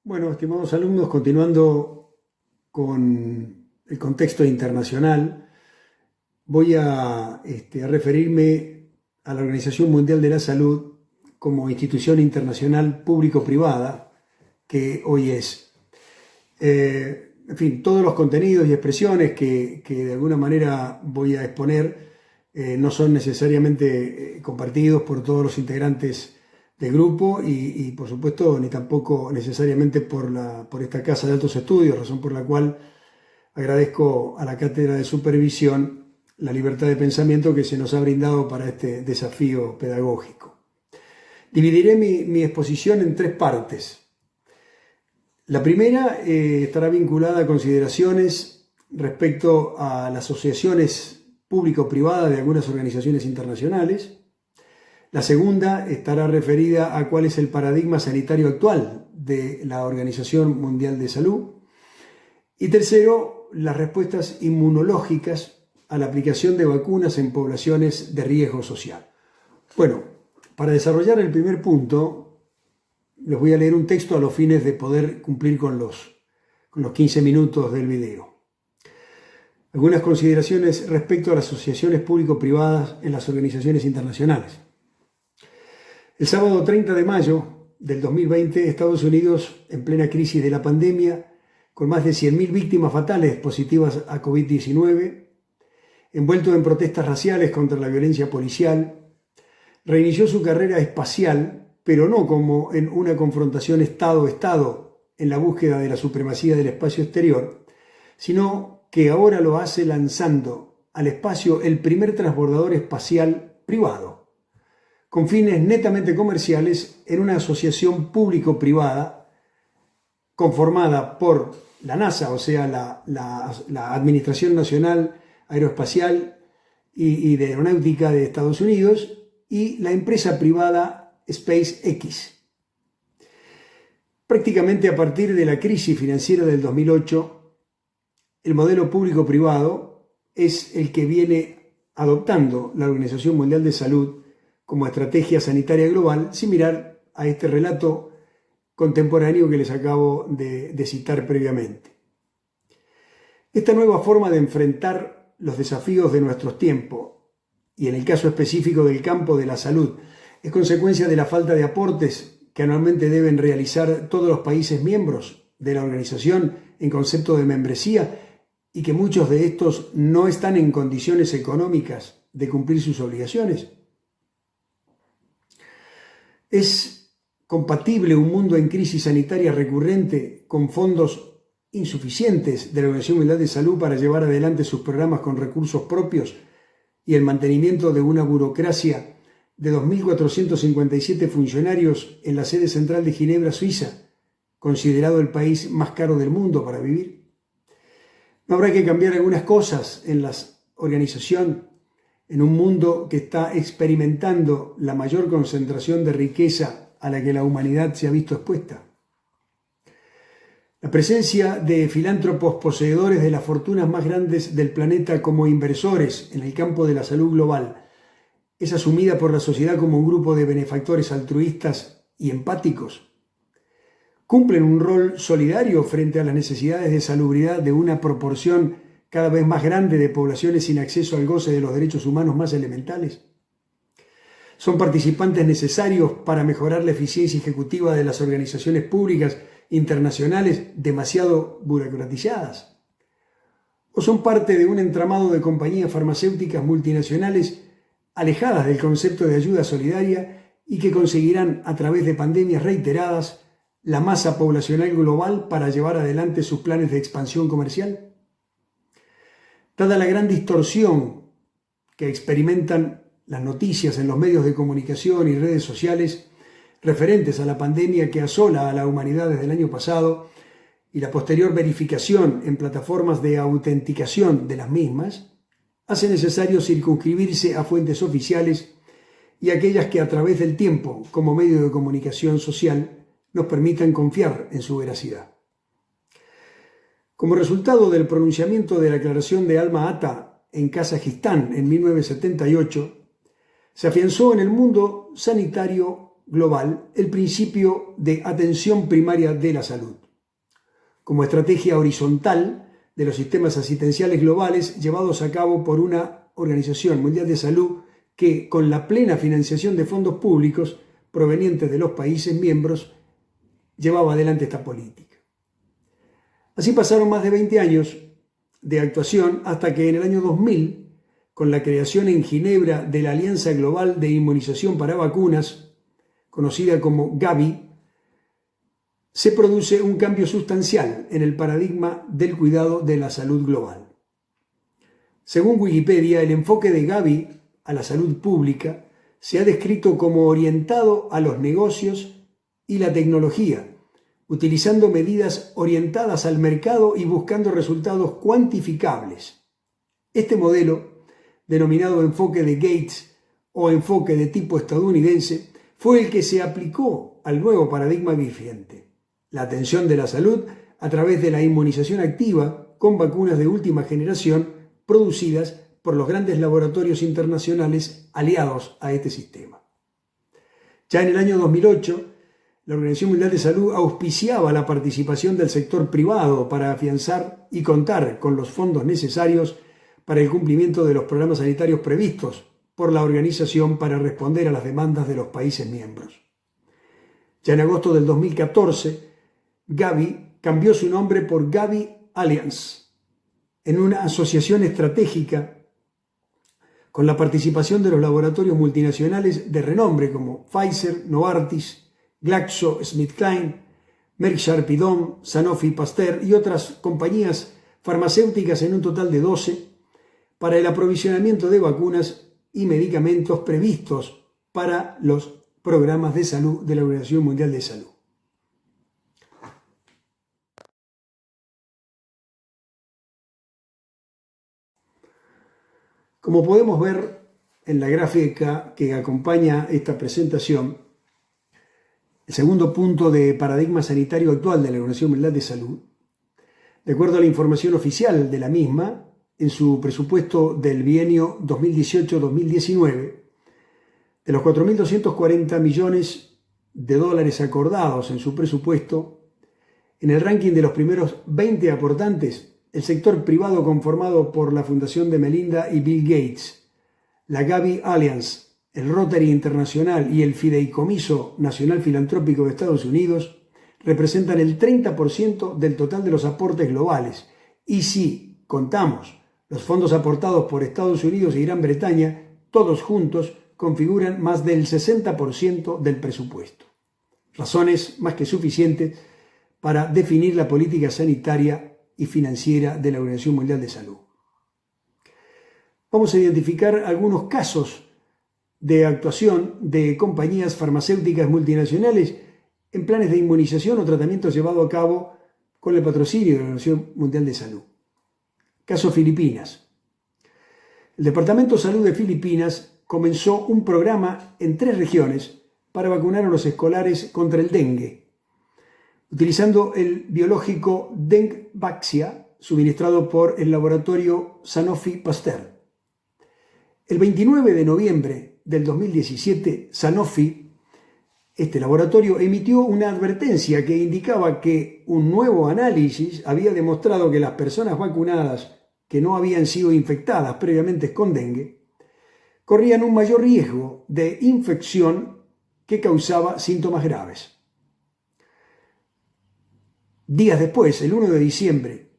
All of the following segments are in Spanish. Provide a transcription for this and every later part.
Bueno, estimados alumnos, continuando con el contexto internacional, voy a referirme a la Organización Mundial de la Salud como institución internacional público-privada que hoy es. En fin, todos los contenidos y expresiones que de alguna manera voy a exponer no son necesariamente compartidos por todos los integrantes del grupo y por supuesto ni tampoco necesariamente por esta Casa de Altos Estudios, razón por la cual agradezco a la Cátedra de Supervisión la libertad de pensamiento que se nos ha brindado para este desafío pedagógico. Dividiré mi exposición en tres partes. La primera estará vinculada a consideraciones respecto a las asociaciones público-privadas de algunas organizaciones internacionales. La segunda estará referida a cuál es el paradigma sanitario actual de la Organización Mundial de Salud. Y tercero, las respuestas inmunológicas a la aplicación de vacunas en poblaciones de riesgo social. Bueno, para desarrollar el primer punto, les voy a leer un texto a los fines de poder cumplir con los 15 minutos del video. Algunas consideraciones respecto a las asociaciones público-privadas en las organizaciones internacionales. El sábado 30 de mayo del 2020, Estados Unidos, en plena crisis de la pandemia, con más de 100.000 víctimas fatales positivas a COVID-19, envuelto en protestas raciales contra la violencia policial, reinició su carrera espacial, pero no como en una confrontación Estado-Estado en la búsqueda de la supremacía del espacio exterior, sino que ahora lo hace lanzando al espacio el primer transbordador espacial privado, con fines netamente comerciales, en una asociación público-privada conformada por la NASA, o sea, la Administración Nacional Aeroespacial y de Aeronáutica de Estados Unidos, y la empresa privada SpaceX. Prácticamente a partir de la crisis financiera del 2008, el modelo público-privado es el que viene adoptando la Organización Mundial de Salud como estrategia sanitaria global, similar a este relato contemporáneo que les acabo de citar previamente. Esta nueva forma de enfrentar los desafíos de nuestros tiempos, y en el caso específico del campo de la salud, es consecuencia de la falta de aportes que anualmente deben realizar todos los países miembros de la organización en concepto de membresía, y que muchos de estos no están en condiciones económicas de cumplir sus obligaciones. ¿Es compatible un mundo en crisis sanitaria recurrente con fondos insuficientes de la Organización Mundial de Salud para llevar adelante sus programas con recursos propios y el mantenimiento de una burocracia de 2.457 funcionarios en la sede central de Ginebra, Suiza, considerado el país más caro del mundo para vivir? ¿No habrá que cambiar algunas cosas en la organización en un mundo que está experimentando la mayor concentración de riqueza a la que la humanidad se ha visto expuesta? La presencia de filántropos poseedores de las fortunas más grandes del planeta como inversores en el campo de la salud global es asumida por la sociedad como un grupo de benefactores altruistas y empáticos. ¿Cumplen un rol solidario frente a las necesidades de salubridad de una proporción cada vez más grande de poblaciones sin acceso al goce de los derechos humanos más elementales? ¿Son participantes necesarios para mejorar la eficiencia ejecutiva de las organizaciones públicas internacionales demasiado burocratizadas? ¿O son parte de un entramado de compañías farmacéuticas multinacionales alejadas del concepto de ayuda solidaria y que conseguirán a través de pandemias reiteradas la masa poblacional global para llevar adelante sus planes de expansión comercial? Dada la gran distorsión que experimentan las noticias en los medios de comunicación y redes sociales referentes a la pandemia que asola a la humanidad desde el año pasado y la posterior verificación en plataformas de autenticación de las mismas, hace necesario circunscribirse a fuentes oficiales y aquellas que a través del tiempo, como medio de comunicación social, nos permitan confiar en su veracidad. Como resultado del pronunciamiento de la Declaración de Alma-Ata en Kazajistán en 1978, se afianzó en el mundo sanitario global el principio de atención primaria de la salud, como estrategia horizontal de los sistemas asistenciales globales llevados a cabo por una Organización Mundial de Salud que, con la plena financiación de fondos públicos provenientes de los países miembros, llevaba adelante esta política. Así pasaron más de 20 años de actuación hasta que en el año 2000, con la creación en Ginebra de la Alianza Global de Inmunización para Vacunas, conocida como Gavi, se produce un cambio sustancial en el paradigma del cuidado de la salud global. Según Wikipedia, el enfoque de Gavi a la salud pública se ha descrito como orientado a los negocios y la tecnología, utilizando medidas orientadas al mercado y buscando resultados cuantificables. Este modelo, denominado enfoque de Gates o enfoque de tipo estadounidense, fue el que se aplicó al nuevo paradigma vigente: la atención de la salud a través de la inmunización activa con vacunas de última generación producidas por los grandes laboratorios internacionales aliados a este sistema. Ya en el año 2008, la Organización Mundial de Salud auspiciaba la participación del sector privado para afianzar y contar con los fondos necesarios para el cumplimiento de los programas sanitarios previstos por la organización para responder a las demandas de los países miembros. Ya en agosto del 2014, Gavi cambió su nombre por Gavi Alliance, en una asociación estratégica con la participación de los laboratorios multinacionales de renombre como Pfizer, Novartis, GlaxoSmithKline, Merck Sharp y Dohme, Sanofi Pasteur y otras compañías farmacéuticas en un total de 12 para el aprovisionamiento de vacunas y medicamentos previstos para los programas de salud de la Organización Mundial de Salud. Como podemos ver en la gráfica que acompaña esta presentación, el segundo punto de paradigma sanitario actual de la Organización Mundial de Salud, de acuerdo a la información oficial de la misma, en su presupuesto del bienio 2018-2019, de los 4.240 millones de dólares acordados en su presupuesto, en el ranking de los primeros 20 aportantes, el sector privado conformado por la Fundación de Melinda y Bill Gates, la Gavi Alliance, el Rotary Internacional y el Fideicomiso Nacional Filantrópico de Estados Unidos representan el 30% del total de los aportes globales. Y si contamos los fondos aportados por Estados Unidos y Gran Bretaña, todos juntos configuran más del 60% del presupuesto. Razones más que suficientes para definir la política sanitaria y financiera de la Organización Mundial de Salud. Vamos a identificar algunos casos de actuación de compañías farmacéuticas multinacionales en planes de inmunización o tratamientos llevados a cabo con el patrocinio de la Organización Mundial de Salud. Caso Filipinas. El Departamento de Salud de Filipinas comenzó un programa en 3 regiones para vacunar a los escolares contra el dengue, utilizando el biológico Dengvaxia, suministrado por el laboratorio Sanofi Pasteur. El 29 de noviembre del 2017, Sanofi, este laboratorio, emitió una advertencia que indicaba que un nuevo análisis había demostrado que las personas vacunadas que no habían sido infectadas previamente con dengue corrían un mayor riesgo de infección que causaba síntomas graves. Días después, el 1 de diciembre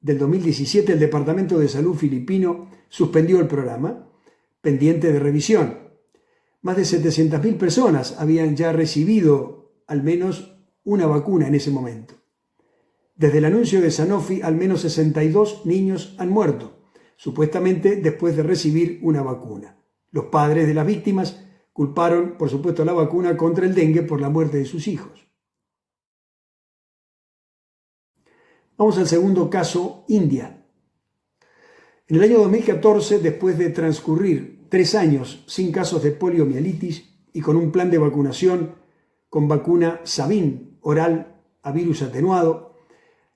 del 2017, el Departamento de Salud filipino suspendió el programa, pendiente de revisión. Más de 700.000 personas habían ya recibido al menos una vacuna en ese momento. Desde el anuncio de Sanofi, al menos 62 niños han muerto, supuestamente después de recibir una vacuna. Los padres de las víctimas culparon, por supuesto, la vacuna contra el dengue por la muerte de sus hijos. Vamos al segundo caso, India. En el año 2014, después de transcurrir 3 años sin casos de poliomielitis y con un plan de vacunación con vacuna Sabin oral a virus atenuado,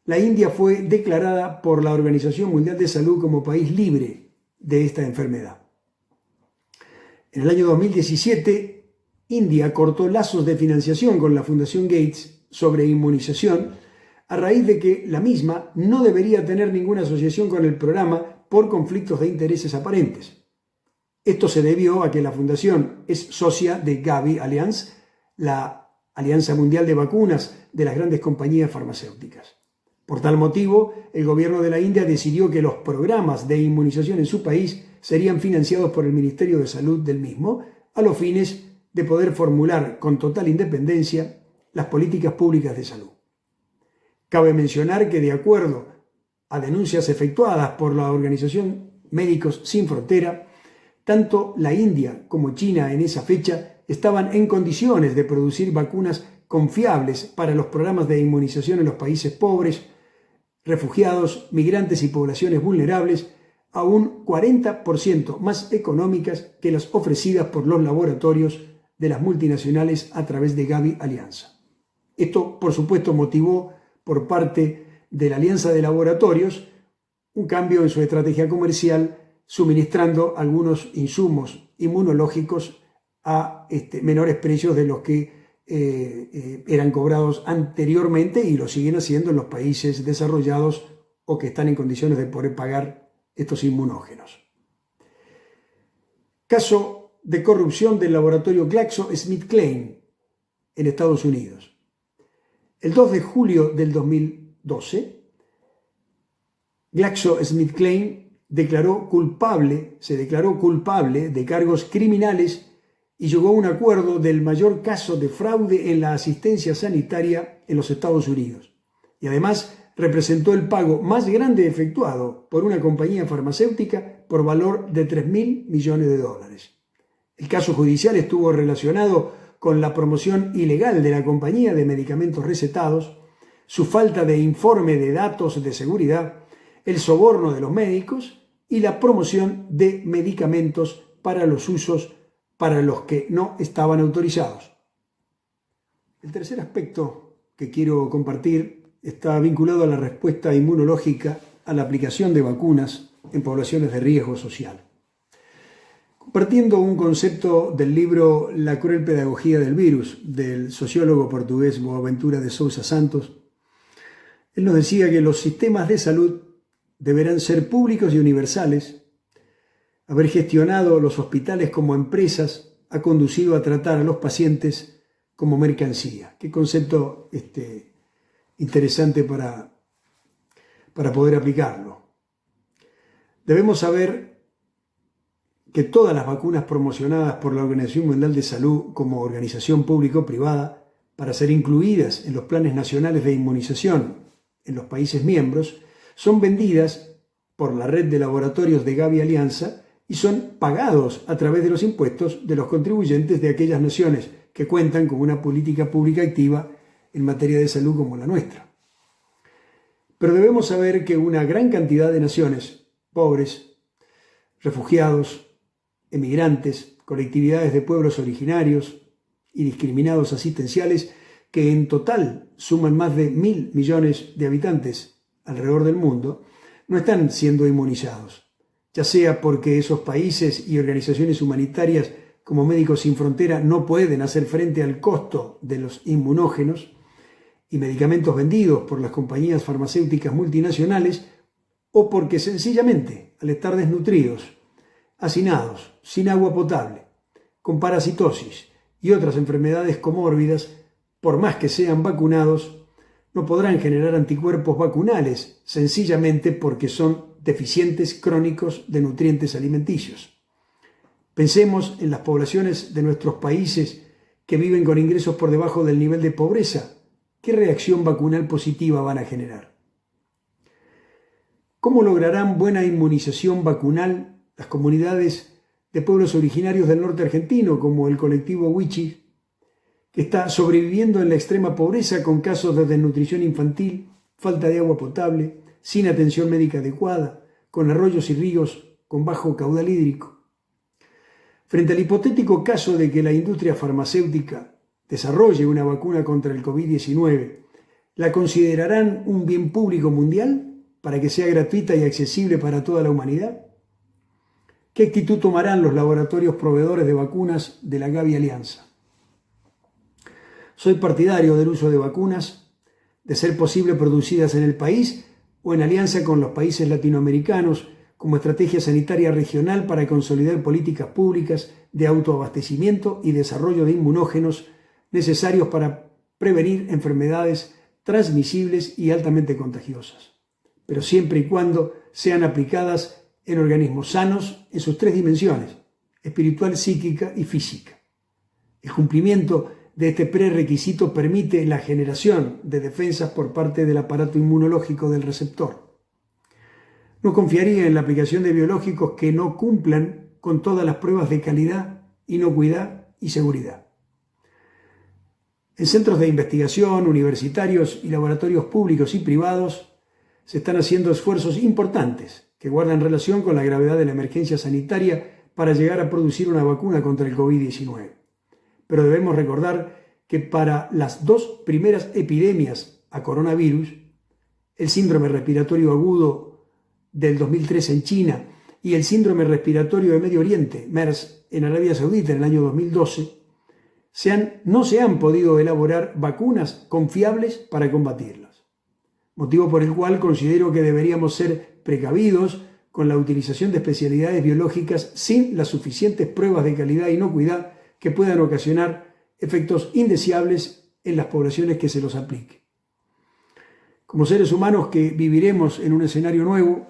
la India fue declarada por la Organización Mundial de Salud como país libre de esta enfermedad. En el año 2017, India cortó lazos de financiación con la Fundación Gates sobre inmunización a raíz de que la misma no debería tener ninguna asociación con el programa por conflictos de intereses aparentes. Esto se debió a que la fundación es socia de Gavi Alliance, la Alianza Mundial de Vacunas de las grandes compañías farmacéuticas. Por tal motivo, el gobierno de la India decidió que los programas de inmunización en su país serían financiados por el Ministerio de Salud del mismo, a los fines de poder formular con total independencia las políticas públicas de salud. Cabe mencionar que, de acuerdo a denuncias efectuadas por la organización Médicos Sin Frontera, tanto la India como China en esa fecha estaban en condiciones de producir vacunas confiables para los programas de inmunización en los países pobres, refugiados, migrantes y poblaciones vulnerables, a un 40% más económicas que las ofrecidas por los laboratorios de las multinacionales a través de Gavi Alianza. Esto, por supuesto, motivó por parte de la Alianza de Laboratorios un cambio en su estrategia comercial, suministrando algunos insumos inmunológicos a menores precios de los que eran cobrados anteriormente y lo siguen haciendo en los países desarrollados o que están en condiciones de poder pagar estos inmunógenos. Caso de corrupción del laboratorio GlaxoSmithKline en Estados Unidos. El 2 de julio del 2012, GlaxoSmithKline se declaró culpable de cargos criminales y llegó a un acuerdo del mayor caso de fraude en la asistencia sanitaria en los Estados Unidos. Y además representó el pago más grande efectuado por una compañía farmacéutica por valor de $3.000 millones. El caso judicial estuvo relacionado con la promoción ilegal de la compañía de medicamentos recetados, su falta de informe de datos de seguridad, el soborno de los médicos y la promoción de medicamentos para los usos para los que no estaban autorizados. El tercer aspecto que quiero compartir está vinculado a la respuesta inmunológica a la aplicación de vacunas en poblaciones de riesgo social. Compartiendo un concepto del libro La cruel pedagogía del virus, del sociólogo portugués Boaventura de Sousa Santos, él nos decía que los sistemas de salud deberán ser públicos y universales. Haber gestionado los hospitales como empresas ha conducido a tratar a los pacientes como mercancía. Qué concepto interesante para poder aplicarlo. Debemos saber que todas las vacunas promocionadas por la Organización Mundial de Salud como organización público-privada para ser incluidas en los planes nacionales de inmunización en los países miembros son vendidas por la red de laboratorios de Gavi Alianza y son pagados a través de los impuestos de los contribuyentes de aquellas naciones que cuentan con una política pública activa en materia de salud como la nuestra. Pero debemos saber que una gran cantidad de naciones, pobres, refugiados, emigrantes, colectividades de pueblos originarios y discriminados asistenciales, que en total suman más de 1.000 millones de habitantes alrededor del mundo, no están siendo inmunizados, ya sea porque esos países y organizaciones humanitarias como Médicos Sin Frontera no pueden hacer frente al costo de los inmunógenos y medicamentos vendidos por las compañías farmacéuticas multinacionales, o porque sencillamente, al estar desnutridos, hacinados, sin agua potable, con parasitosis y otras enfermedades comórbidas, por más que sean vacunados, no podrán generar anticuerpos vacunales, sencillamente porque son deficientes crónicos de nutrientes alimenticios. Pensemos en las poblaciones de nuestros países que viven con ingresos por debajo del nivel de pobreza. ¿Qué reacción vacunal positiva van a generar? ¿Cómo lograrán buena inmunización vacunal las comunidades de pueblos originarios del norte argentino, como el colectivo Wichi, que está sobreviviendo en la extrema pobreza con casos de desnutrición infantil, falta de agua potable, sin atención médica adecuada, con arroyos y ríos con bajo caudal hídrico? Frente al hipotético caso de que la industria farmacéutica desarrolle una vacuna contra el COVID-19, ¿la considerarán un bien público mundial para que sea gratuita y accesible para toda la humanidad? ¿Qué actitud tomarán los laboratorios proveedores de vacunas de la Gavi Alianza? Soy partidario del uso de vacunas, de ser posible producidas en el país o en alianza con los países latinoamericanos como estrategia sanitaria regional para consolidar políticas públicas de autoabastecimiento y desarrollo de inmunógenos necesarios para prevenir enfermedades transmisibles y altamente contagiosas, pero siempre y cuando sean aplicadas en organismos sanos en sus tres dimensiones: espiritual, psíquica y física. El cumplimiento de este prerequisito permite la generación de defensas por parte del aparato inmunológico del receptor. No confiaría en la aplicación de biológicos que no cumplan con todas las pruebas de calidad, inocuidad y seguridad. En centros de investigación, universitarios y laboratorios públicos y privados se están haciendo esfuerzos importantes que guardan relación con la gravedad de la emergencia sanitaria para llegar a producir una vacuna contra el COVID-19. Pero debemos recordar que para las dos primeras epidemias a coronavirus, el síndrome respiratorio agudo del 2003 en China y el síndrome respiratorio de Medio Oriente, MERS, en Arabia Saudita en el año 2012, no se han podido elaborar vacunas confiables para combatirlas. Motivo por el cual considero que deberíamos ser precavidos con la utilización de especialidades biológicas sin las suficientes pruebas de calidad e inocuidad que puedan ocasionar efectos indeseables en las poblaciones que se los aplique. Como seres humanos que viviremos en un escenario nuevo,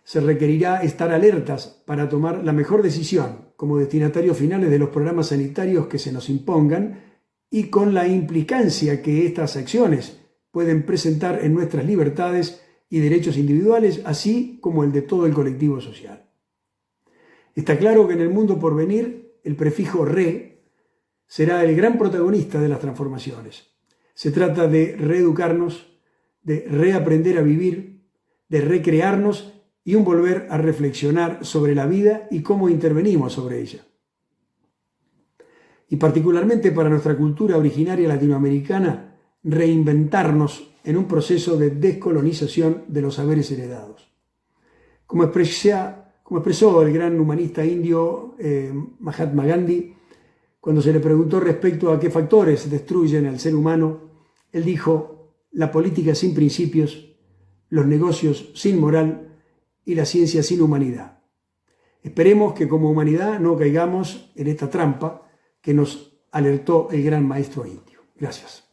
se requerirá estar alertas para tomar la mejor decisión como destinatarios finales de los programas sanitarios que se nos impongan y con la implicancia que estas acciones pueden presentar en nuestras libertades y derechos individuales, así como el de todo el colectivo social. Está claro que en el mundo por venir, el prefijo re será el gran protagonista de las transformaciones. Se trata de reeducarnos, de reaprender a vivir, de recrearnos y un volver a reflexionar sobre la vida y cómo intervenimos sobre ella. Y particularmente para nuestra cultura originaria latinoamericana, reinventarnos en un proceso de descolonización de los saberes heredados. Como expresó el gran humanista indio Mahatma Gandhi, cuando se le preguntó respecto a qué factores destruyen al ser humano, él dijo: la política sin principios, los negocios sin moral y la ciencia sin humanidad. Esperemos que como humanidad no caigamos en esta trampa que nos alertó el gran maestro indio. Gracias.